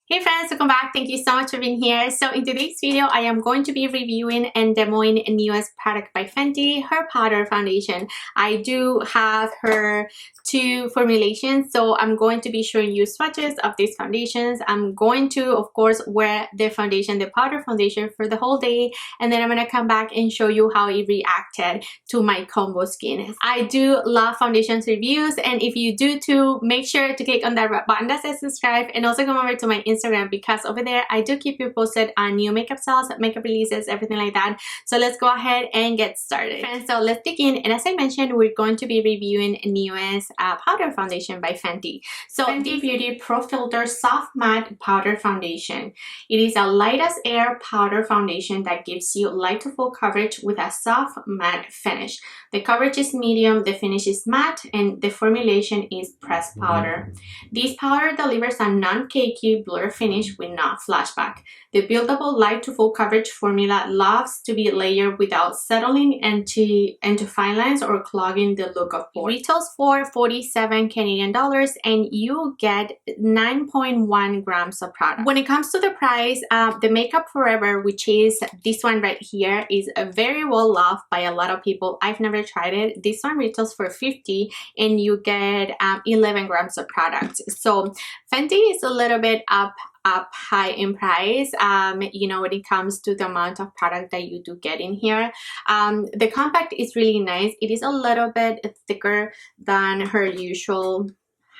Hey friends, welcome back. Thank you so much for being here. So in today's video, I am going to be reviewing and demoing a newest product by Fenty, her powder foundation. I do have her two formulations, so I'm going to be showing you swatches of these foundations. I'm going to, of course, wear the foundation, the powder foundation for the whole day, and then I'm going to come back and show you how it reacted to my combo skin. I do love foundations reviews, and if you do too, make sure to click on that red button that says subscribe, and also come over to my Instagram because over there I do keep you posted on new makeup styles, makeup releases, everything like that. So let's go ahead and get started. Friends, so let's begin. And as I mentioned, we're going to be reviewing newest powder foundation by Fenty. So Fenty Beauty Pro Filt'r Soft Matte Powder Foundation. It is a light as air powder foundation that gives you light to full coverage with a soft matte finish. The coverage is medium, the finish is matte, and the formulation is pressed powder. This powder delivers a non-cakey blur finish with no flashback. The buildable light to full coverage formula loves to be layered without settling into fine lines or clogging the look of pores. It retails for 47 Canadian dollars and you get 9.1 grams of product. When it comes to the price, the Makeup Forever, which is this one right here, is very well loved by a lot of people. I've never tried it. This one retails for 50 and you get 11 grams of product. So Fenty is a little bit up high in price, you know, when it comes to the amount of product that you do get in here. The compact is really nice. It is a little bit thicker than her usual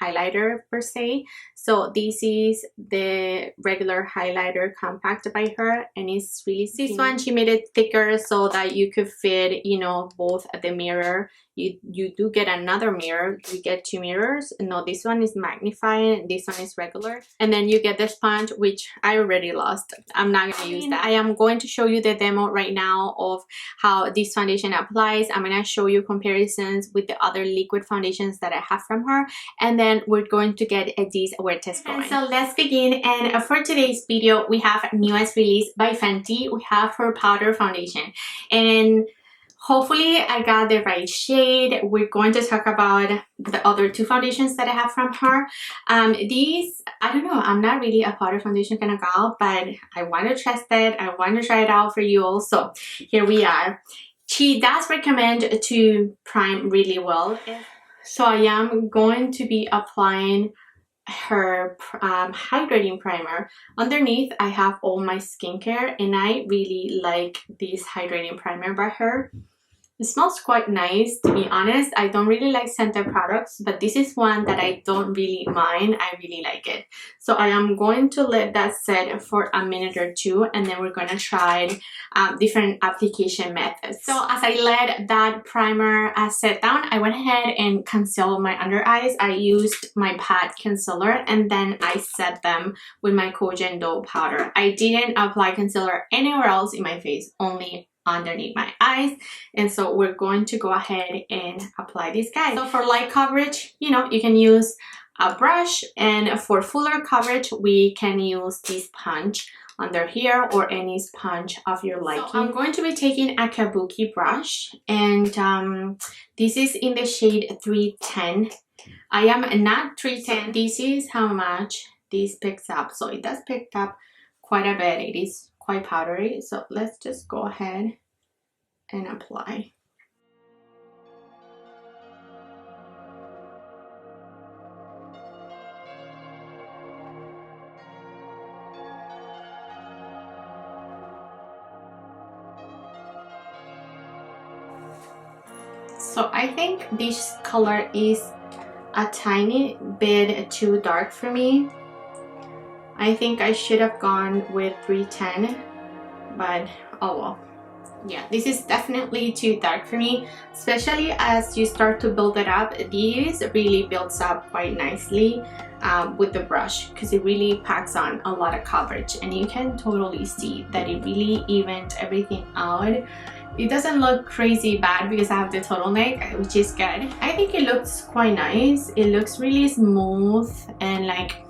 highlighter per se. So this is the regular highlighter compact by her, and it's really thin. This one she made it thicker so that you could fit, you know, both at the mirror. You do get another mirror. You get two mirrors. No, this one is magnifying, this one is regular, and then you get the sponge, which I already lost. I'm not gonna use that. I am going to show you the demo right now of how this foundation applies. I'm gonna show you comparisons with the other liquid foundations that I have from her, and then we're going to get this wear test going. So let's begin. And for today's video, we have newest release by Fenty. We have her powder foundation, and hopefully I got the right shade. We're going to talk about the other two foundations that I have from her. These, I don't know, I'm not really a powder foundation kind of gal, but I want to test it. I want to try it out for you all. So here we are. She does recommend to prime really well. So I am going to be applying her hydrating primer. Underneath I have all my skincare, and I really like this hydrating primer by her. It smells quite nice, to be honest. I don't really like scented products, but this is one that I don't really mind. I really like it. So I am going to let that set for a minute or two, and then we're going to try different application methods. So as I let that primer set down, I went ahead and concealed my under eyes. I used my pat concealer, and then I set them with my Collagen Dough powder. I didn't apply concealer anywhere else in my face, only underneath my eyes. And so we're going to go ahead and apply this guy. So for light coverage, you know, you can use a brush, and for fuller coverage we can use this sponge under here or any sponge of your liking. So I'm going to be taking a kabuki brush, and this is in the shade 310. I am not 310. This is how much this picks up. So it does pick up quite a bit. It is quite powdery, so let's just go ahead and apply. So I think this color is a tiny bit too dark for me. I think I should have gone with 310, but oh well. Yeah, this is definitely too dark for me, especially as you start to build it up. This really builds up quite nicely with the brush, because it really packs on a lot of coverage, and you can totally see that it really evens everything out. It doesn't look crazy bad because I have the turtleneck, which is good. I think it looks quite nice. It looks really smooth and like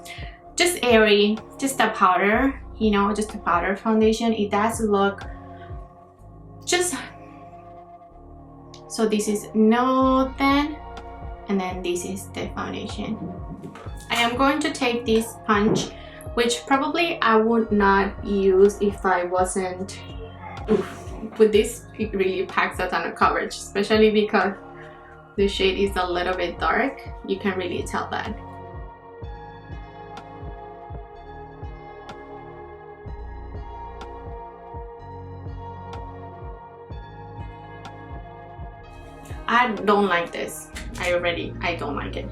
just airy, just a powder, you know, just a powder foundation. It does look just, so this is nothing, and then this is the foundation. I am going to take this sponge which probably I would not use if I wasn't. With this, it really packs a ton of coverage, especially because the shade is a little bit dark. You can really tell that. I don't like this. I don't like it.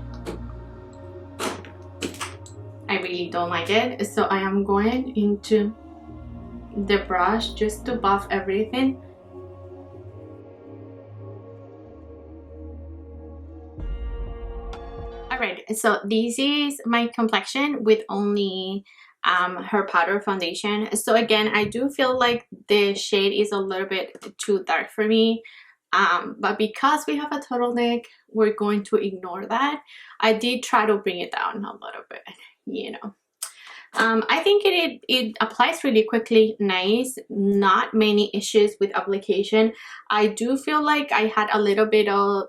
I really don't like it. So I am going into the brush just to buff everything. Alright, so this is my complexion with only her powder foundation. So again, I do feel like the shade is a little bit too dark for me. But because we have a turtleneck, we're going to ignore that. I did try to bring it down a little bit, you know. I think it applies really quickly, nice, not many issues with application. I do feel like I had a little bit of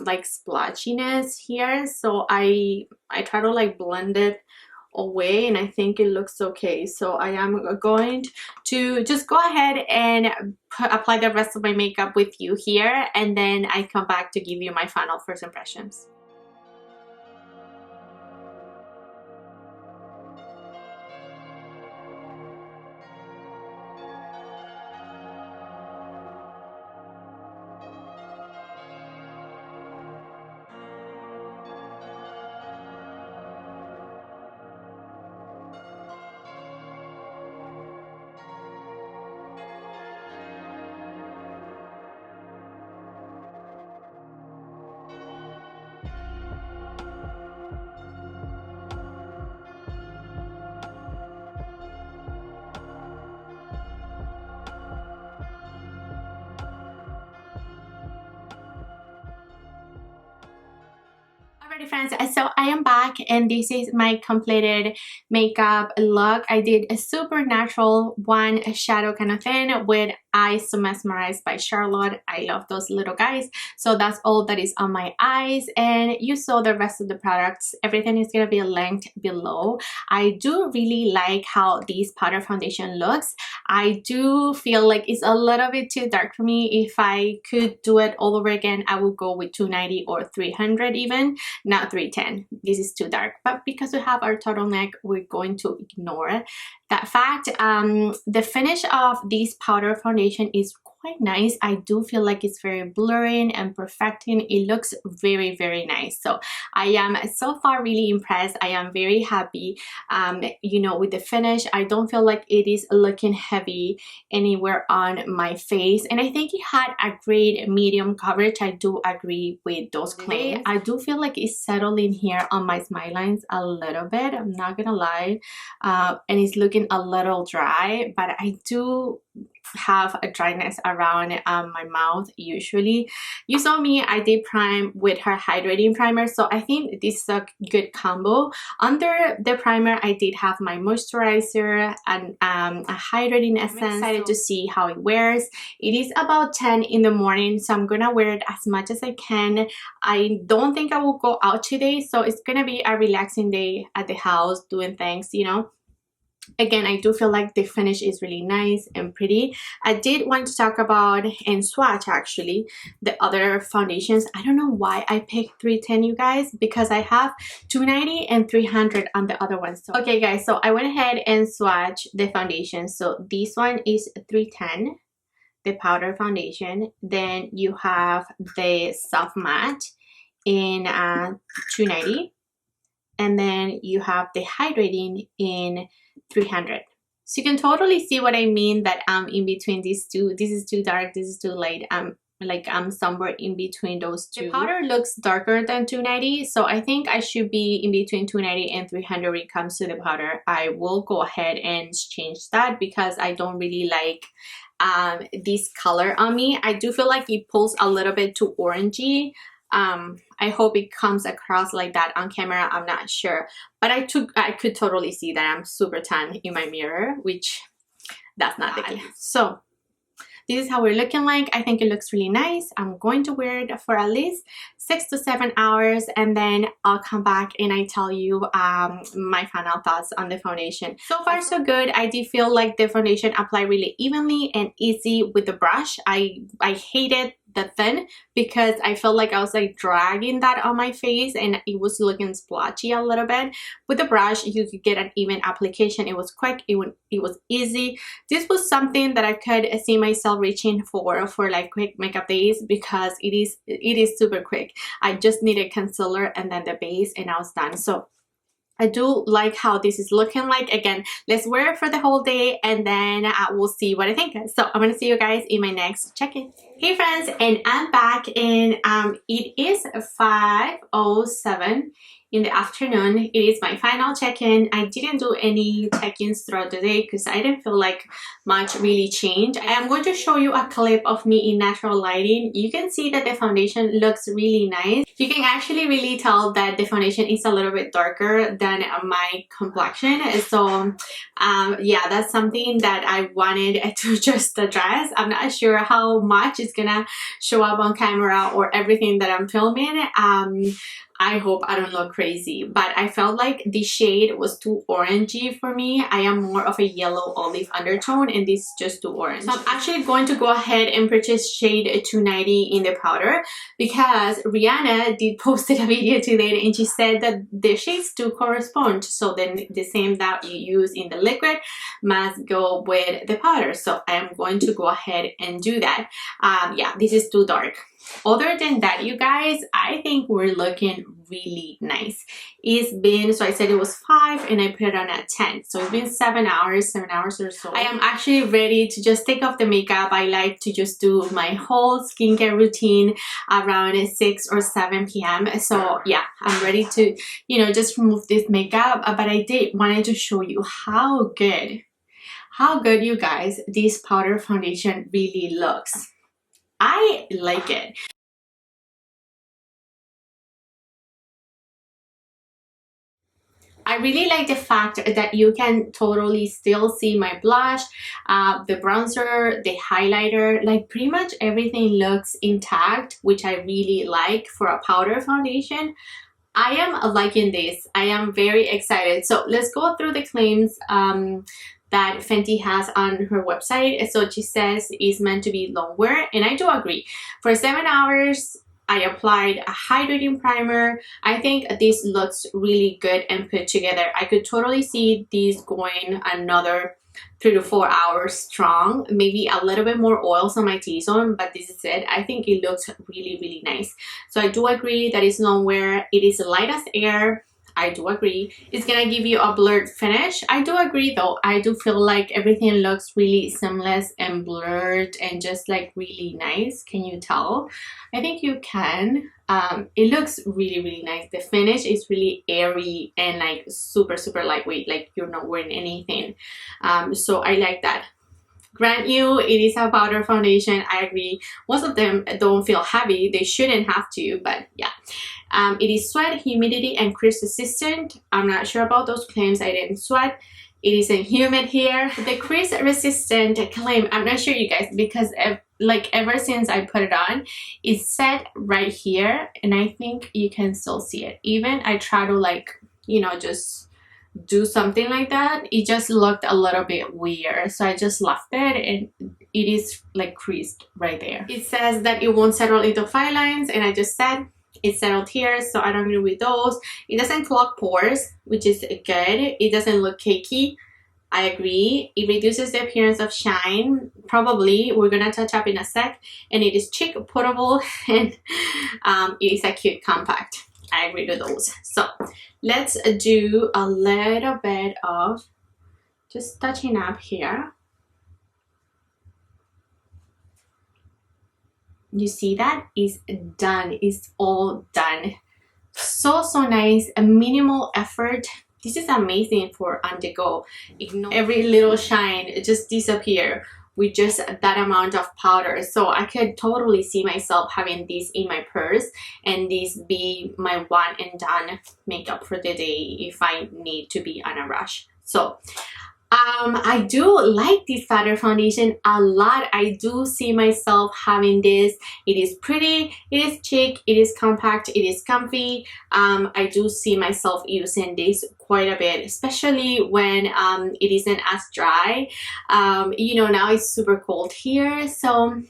like splotchiness here, so I try to like blend it away, and I think it looks okay. So I am going to just go ahead and apply the rest of my makeup with you here, and then I come back to give you my final first impressions. Alrighty friends, so I am back and this is my completed makeup look. I did a super natural one shadow kind of thing with eyes so mesmerized by Charlotte. I love those little guys. So that's all that is on my eyes, and you saw the rest of the products. Everything is going to be linked below. I do really like how this powder foundation looks. I do feel like it's a little bit too dark for me. If I could do it all over again, I would go with 290 or 300 even, not 310. This is too dark, but because we have our turtleneck, we're going to ignore that fact. The finish of this powder foundation is quite nice. I do feel like it's very blurring and perfecting. It looks very, very nice. So I am so far really impressed. I am very happy, you know, with the finish. I don't feel like it is looking heavy anywhere on my face, and I think it had a great medium coverage. I do agree with those claims. I do feel like it's settling here on my smile lines a little bit, I'm not gonna lie, and it's looking a little dry, but I do have a dryness around my mouth usually. You saw me, I did prime with her hydrating primer, so I think this is a good combo. Under the primer, I did have my moisturizer and a hydrating essence. I'm excited to see how it wears. It is about 10 in the morning, so I'm gonna wear it as much as I can. I don't think I will go out today, so it's gonna be a relaxing day at the house doing things, you know. Again, I do feel like the finish is really nice and pretty. I did want to talk about and swatch actually the other foundations. I don't know why I picked 310, you guys, because I have 290 and 300 on the other ones. So, okay guys, so I went ahead and swatched the foundation. So this one is 310, the powder foundation. Then you have the soft matte in 290. And then you have the hydrating in 300. So you can totally see what I mean, that I'm in between these two. This is too dark, this is too light. I'm somewhere in between those two. The powder looks darker than 290, so I think I should be in between 290 and 300 when it comes to the powder. I will go ahead and change that because I don't really like this color on me. I do feel like it pulls a little bit too orangey. I hope it comes across like that on camera, I'm not sure, but I could totally see that I'm super tan in my mirror, which that's not the case. So this is how we're looking like. I think it looks really nice. I'm going to wear it for at least 6 to 7 hours, and then I'll come back and I tell you my final thoughts on the foundation. So far so good. I do feel like the foundation applied really evenly and easy with the brush. I hated the thin because I felt like I was like dragging that on my face and it was looking splotchy a little bit. With the brush you could get an even application. It was quick, it was easy. This was something that I could see myself reaching for like quick makeup days because it is super quick. I just needed concealer and then the base and I was done. So I do like how this is looking like. Again, let's wear it for the whole day and then we'll see what I think. So I'm gonna see you guys in my next check-in. Hey friends, and I'm back, and it is 5:07 in the afternoon. It is my final check-in. I didn't do any check-ins throughout the day because I didn't feel like much really changed. I am going to show you a clip of me in natural lighting. You can see that the foundation looks really nice. You can actually really tell that the foundation is a little bit darker than my complexion. So yeah, that's something that I wanted to just address. I'm not sure how much is gonna show up on camera or everything that I'm filming. I hope I don't look crazy, but I felt like the shade was too orangey for me. I am more of a yellow olive undertone and this is just too orange. So I'm actually going to go ahead and purchase shade 290 in the powder because Rihanna did posted a video today and she said that the shades do correspond. So then the same that you use in the liquid must go with the powder. So I am going to go ahead and do that. Yeah, this is too dark. Other than that, you guys, I think we're looking really nice. It's been, so I said it was 5 and I put it on at 10. So it's been 7 hours or so. I am actually ready to just take off the makeup. I like to just do my whole skincare routine around 6 or 7 p.m. So yeah, I'm ready to, you know, just remove this makeup. But I wanted to show you how good, you guys, this powder foundation really looks. I like it. I really like the fact that you can totally still see my blush, the bronzer, the highlighter, like pretty much everything looks intact, which I really like for a powder foundation. I am liking this. I am very excited. So let's go through the claims that Fenty has on her website. So she says it's meant to be long wear, and I do agree. For 7 hours, I applied a hydrating primer. I think this looks really good and put together. I could totally see these going another 3 to 4 hours strong, maybe a little bit more oils on my T-zone, but this is it. I think it looks really, really nice. So I do agree that it's long wear. It is light as air. I do agree. It's gonna give you a blurred finish. I do agree though. I do feel like everything looks really seamless and blurred and just like really nice. Can you tell? I think you can. It looks really, really nice. The finish is really airy and like super, super lightweight, like you're not wearing anything. So I like that. Grant you, it is a powder foundation. I agree. Most of them don't feel heavy. They shouldn't have to, but yeah. It is sweat, humidity, and crease resistant. I'm not sure about those claims. I didn't sweat. It isn't humid here. The crease resistant claim, I'm not sure, you guys, because like ever since I put it on, it's set right here, and I think you can still see it. Even I try to like, you know, just do something like that, it just looked a little bit weird, so I just left it, and it is like creased right there. It says that it won't settle into fine lines, and I just said it's settled here, so I don't agree with those. It doesn't clog pores, which is good. It doesn't look cakey. I agree. It reduces the appearance of shine. Probably, we're gonna touch up in a sec. And it is chic, portable, and it is a cute compact. I agree to those. So let's do a little bit of just touching up here. You see that? It's done. It's all done. So nice. A minimal effort. This is amazing for on the go. Ignore every little shine. It just disappear with just that amount of powder. So I could totally see myself having this in my purse and this be my one and done makeup for the day if I need to be on a rush. So I do like this powder foundation a lot. I do see myself having this. It is pretty, it is chic, it is compact, it is comfy. I do see myself using this quite a bit, especially when it isn't as dry. You know, now it's super cold here, so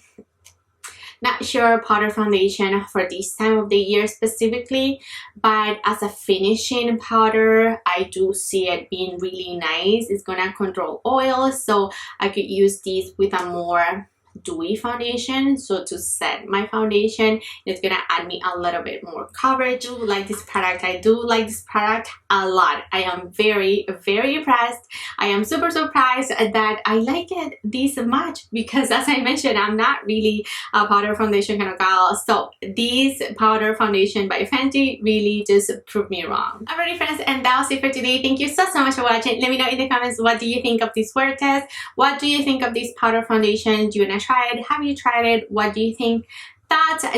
not sure powder foundation for this time of the year specifically, but as a finishing powder, I do see it being really nice. It's gonna control oil, so I could use this with a more dewy foundation. So to set my foundation, it's gonna add me a little bit more coverage. I do like this product. I do like this product a lot. I am very impressed. I am super surprised that I like it this much, because as I mentioned, I'm not really a powder foundation kind of gal. So this powder foundation by Fenty really just proved me wrong. Alrighty friends, and that was it for today. Thank you so much for watching. Let me know in the comments, what do you think of this wear test? What do you think of this powder foundation? Do you wanna try it? Have you tried it? What do you think?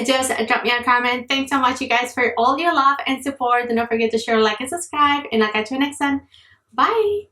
Just drop me a comment. Thanks so much you guys for all your love and support. Do not forget to share, like, and subscribe, and I'll catch you next time. Bye.